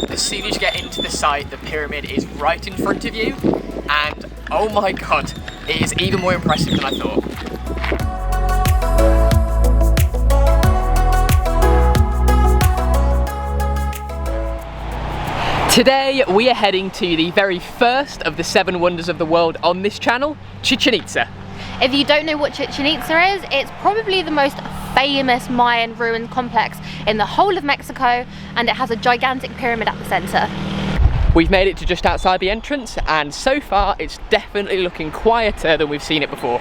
As soon as you get into the site, the pyramid is right in front of you, and oh my god, it is even more impressive than I thought. Today we are heading to the very first of the 7 wonders of the world on this channel, Chichen Itza. If you don't know what Chichen Itza is, it's probably the most famous Mayan ruin complex in the whole of Mexico, and it has a gigantic pyramid at the center. We've made it to just outside the entrance, and so far it's definitely looking quieter than we've seen it before.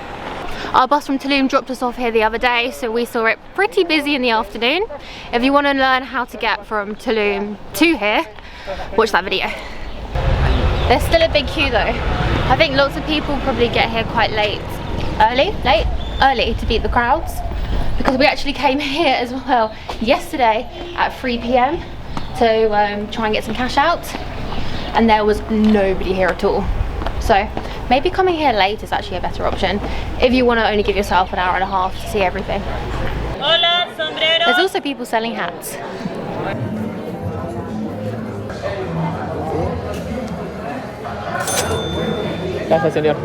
Our bus from Tulum dropped us off here the other day, so we saw it pretty busy in the afternoon. If you want to learn how to get from Tulum to here, watch that video. There's still a big queue though. I think lots of people probably get here quite late. Early to beat the crowds, because we actually came here as well yesterday at 3 PM to try and get some cash out, and there was nobody here at all. So maybe coming here late is actually a better option if you want to only give yourself an hour and a half to see everything. Hola, sombrero. There's also people selling hats. Gracias, señor.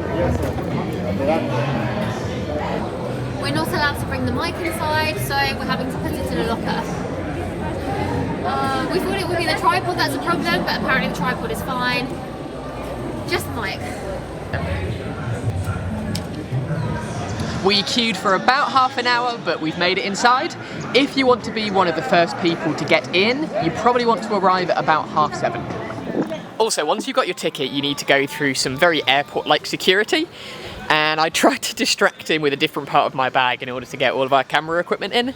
We're not allowed to bring the mic inside, so we're having to put it in a locker. We thought it would be the tripod that's a problem, but apparently the tripod is fine. Just the mic. We queued for about half an hour, but we've made it inside. If you want to be one of the first people to get in, you probably want to arrive at about 7:30. Also, once you've got your ticket, you need to go through some very airport-like security, and I tried to distract him with a different part of my bag in order to get all of our camera equipment in.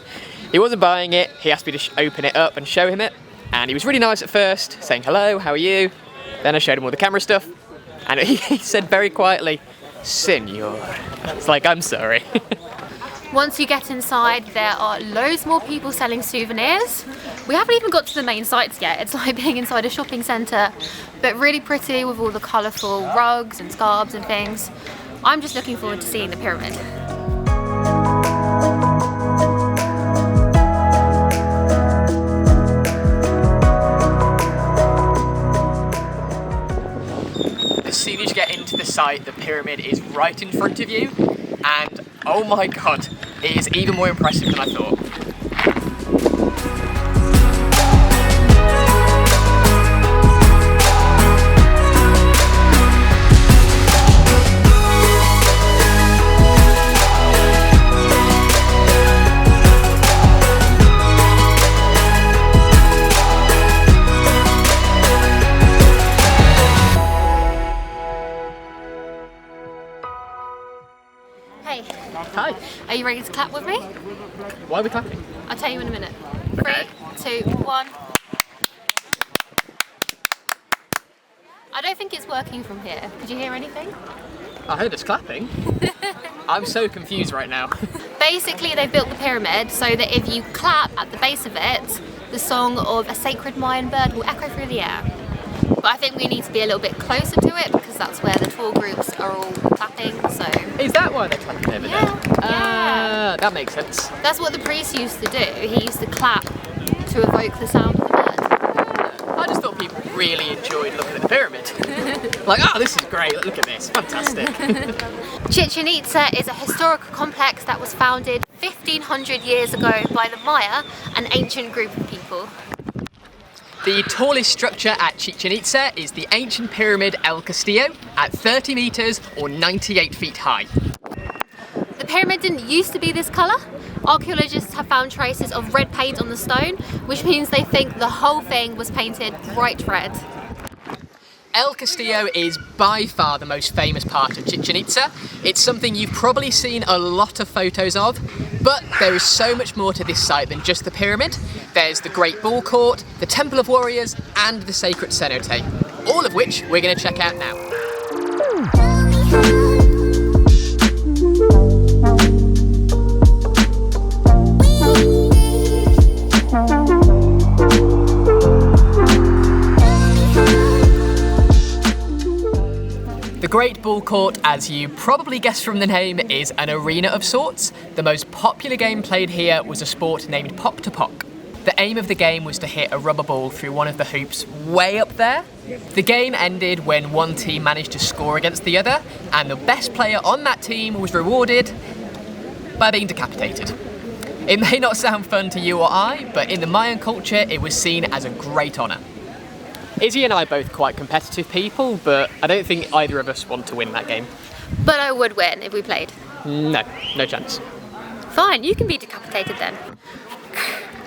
He wasn't buying it. He asked me to open it up and show him it, and he was really nice at first, saying hello, how are you? Then I showed him all the camera stuff, and he said very quietly, "Senor." It's like, I'm sorry. Once you get inside, there are loads more people selling souvenirs. We haven't even got to the main sites yet. It's like being inside a shopping centre, but really pretty with all the colourful rugs and scarves and things. I'm just looking forward to seeing the pyramid. As soon as you get into the site, the pyramid is right in front of you, and oh my god, it is even more impressive than I thought. Hey. Hi. Are you ready to clap with me? Why are we clapping? I'll tell you in a minute. Okay. 3, 2, 1. I don't think it's working from here. Could you hear anything? I heard us clapping. I'm so confused right now. Basically, they built the pyramid so that if you clap at the base of it, the song of a sacred Mayan bird will echo through the air. But I think we need to be a little bit closer to it because that's where the tour groups are all clapping, so... Is that why they're clapping over there? Yeah. That makes sense. That's what the priest used to do. He used to clap to evoke the sound of the bird. I just thought people really enjoyed looking at the pyramid. Like, oh, this is great, look at this, fantastic. Chichen Itza is a historical complex that was founded 1500 years ago by the Maya, an ancient group of people. The tallest structure at Chichen Itza is the ancient pyramid El Castillo at 30 meters or 98 feet high. The pyramid didn't used to be this colour. Archaeologists have found traces of red paint on the stone, which means they think the whole thing was painted bright red. El Castillo is by far the most famous part of Chichen Itza. It's something you've probably seen a lot of photos of, but there is so much more to this site than just the pyramid. There's the Great Ball Court, the Temple of Warriors, and the Sacred Cenote, all of which we're going to check out now. The Great Ball Court, as you probably guessed from the name, is an arena of sorts. The most popular game played here was a sport named Pop to Pock. The aim of the game was to hit a rubber ball through one of the hoops way up there. The game ended when one team managed to score against the other, and the best player on that team was rewarded by being decapitated. It may not sound fun to you or I, but in the Mayan culture it was seen as a great honour. Izzy and I are both quite competitive people, but I don't think either of us want to win that game. But I would win if we played. No, no chance. Fine, you can be decapitated then.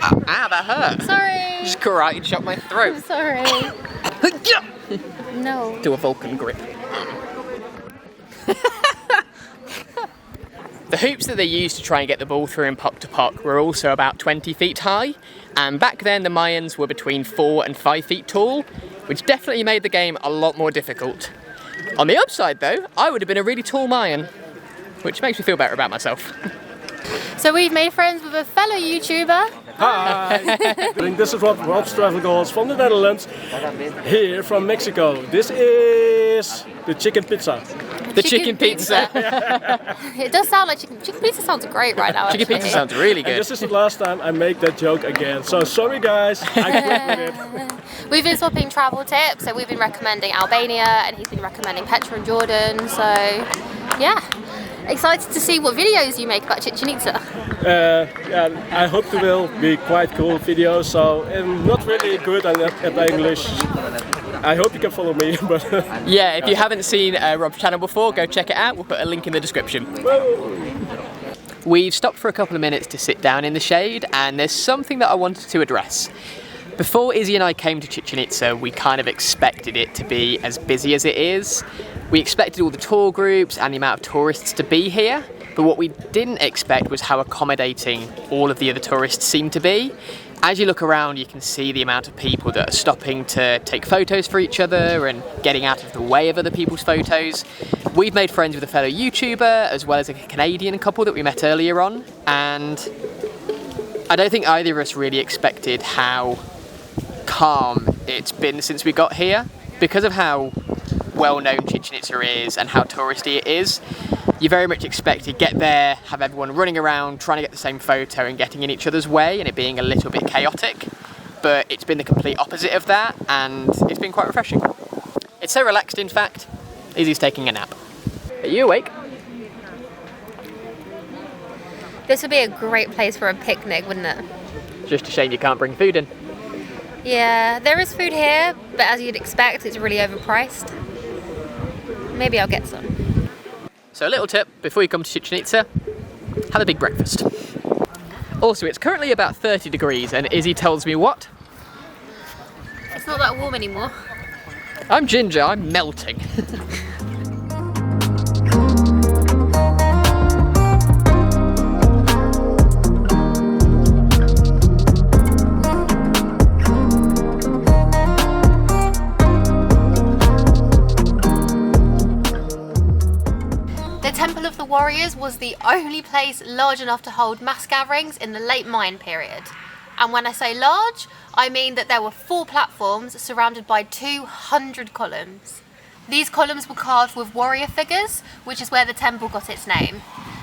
Ow, that hurt. Sorry. Just karate shot my throat. I'm sorry. No. Do a Vulcan grip. The hoops that they used to try and get the ball through in puck to puck were also about 20 feet high, and back then the Mayans were between 4 and 5 feet tall, which definitely made the game a lot more difficult. On the upside though, I would have been a really tall Mayan, which makes me feel better about myself. So we've made friends with a fellow YouTuber. Hi! This is Rob's Travel Goals from the Netherlands, here from Mexico. This is the chicken pizza. The chicken pizza. It does sound like chicken pizza sounds great right now. Chicken pizza sounds really good. And this is the last time I make that joke again. So sorry guys, I quit with it. We've been swapping travel tips, so we've been recommending Albania and he's been recommending Petra and Jordan, so yeah. Excited to see what videos you make about Chichen Itza. Yeah, I hope they will be quite cool videos, so I'm not really good at English. I hope you can follow me. But yeah, if you haven't seen Rob's channel before, go check it out. We'll put a link in the description. We've stopped for a couple of minutes to sit down in the shade, and there's something that I wanted to address. Before Izzy and I came to Chichen Itza, we kind of expected it to be as busy as it is. We expected all the tour groups and the amount of tourists to be here, but what we didn't expect was how accommodating all of the other tourists seem to be. As you look around, you can see the amount of people that are stopping to take photos for each other and getting out of the way of other people's photos. We've made friends with a fellow YouTuber, as well as a Canadian couple that we met earlier on, and I don't think either of us really expected how calm it's been since we got here. Because of how well-known Chichen Itza is and how touristy it is, you very much expect to get there, have everyone running around trying to get the same photo and getting in each other's way and it being a little bit chaotic, but it's been the complete opposite of that and it's been quite refreshing. It's so relaxed, in fact, Izzy's taking a nap. Are you awake? This would be a great place for a picnic, wouldn't it? Just a shame you can't bring food in. Yeah, there is food here, but as you'd expect, it's really overpriced. Maybe I'll get some. So a little tip, before you come to Chichen Itza, have a big breakfast. Also, it's currently about 30 degrees and Izzy tells me what? It's not that warm anymore. I'm ginger, I'm melting. Warriors was the only place large enough to hold mass gatherings in the late Mayan period. And when I say large, I mean that there were 4 platforms surrounded by 200 columns. These columns were carved with warrior figures, which is where the temple got its name,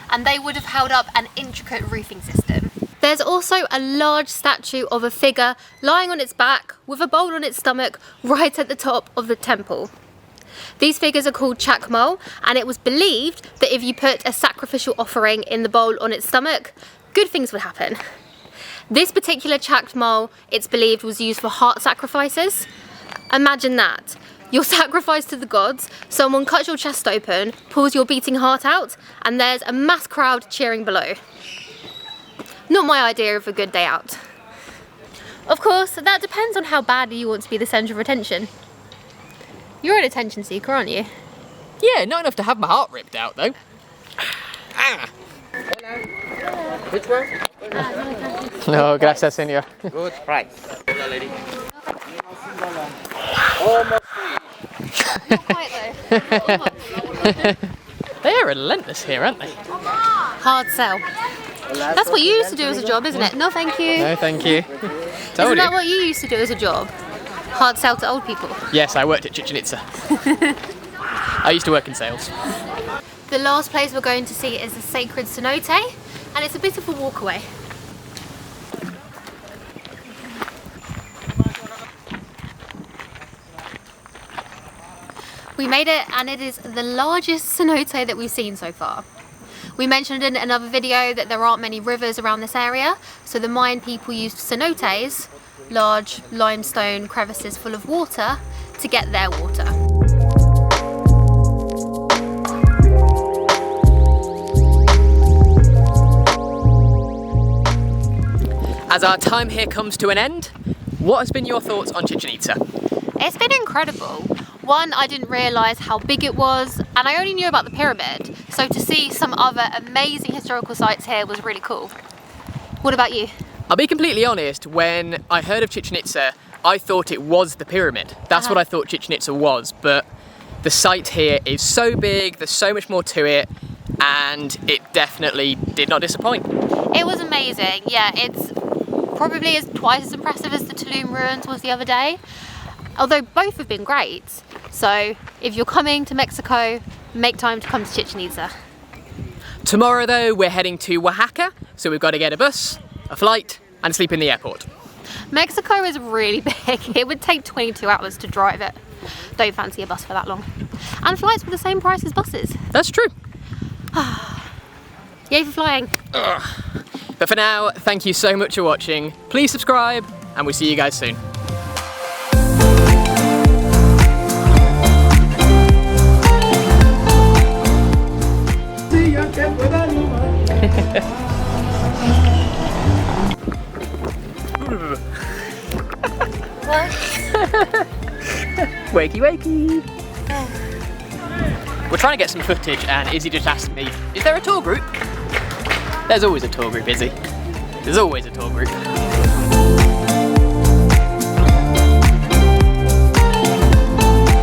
and they would have held up an intricate roofing system. There's also a large statue of a figure lying on its back with a bowl on its stomach right at the top of the temple. These figures are called chakmo, and it was believed that if you put a sacrificial offering in the bowl on its stomach, good things would happen. This particular chakmo, it's believed, was used for heart sacrifices. Imagine that. You're sacrificed to the gods, someone cuts your chest open, pulls your beating heart out, and there's a mass crowd cheering below. Not my idea of a good day out. Of course, that depends on how badly you want to be the centre of attention. You're an attention seeker, aren't you? Yeah, not enough to have my heart ripped out, though. Ah. Which one? No, gracias, señor. Good price. Hola, lady. Almost free. Not quite though. They are relentless here, aren't they? Hard sell. That's what you used to do as a job, isn't it? No, thank you. No, thank you. Isn't that what you used to do as a job? Hard sell to old people? Yes, I worked at Chichen Itza. I used to work in sales. The last place we're going to see is the Sacred Cenote, and it's a bit of a walk away. We made it, and it is the largest cenote that we've seen so far. We mentioned in another video that there aren't many rivers around this area, so the Mayan people used cenotes, large limestone crevices full of water, to get their water. As our time here comes to an end, what has been your thoughts on Chichen Itza? It's been incredible. One, I didn't realise how big it was, and I only knew about the pyramid, so to see some other amazing historical sites here was really cool. What about you? I'll be completely honest, when I heard of Chichen Itza, I thought it was the pyramid. That's what I thought Chichen Itza was, but the site here is so big, there's so much more to it, and it definitely did not disappoint. It was amazing, yeah, it's probably twice as impressive as the Tulum ruins was the other day, although both have been great. So if you're coming to Mexico, make time to come to Chichen Itza. Tomorrow though, we're heading to Oaxaca, so we've got to get a bus, a flight, and sleep in the airport. Mexico is really big. It would take 22 hours to drive it. Don't fancy a bus for that long. And flights were the same price as buses. That's true. Yay for flying. But for now, thank you so much for watching. Please subscribe, and we'll see you guys soon. Wakey wakey! We're trying to get some footage and Izzy just asked me, is there a tour group? There's always a tour group, Izzy. There's always a tour group.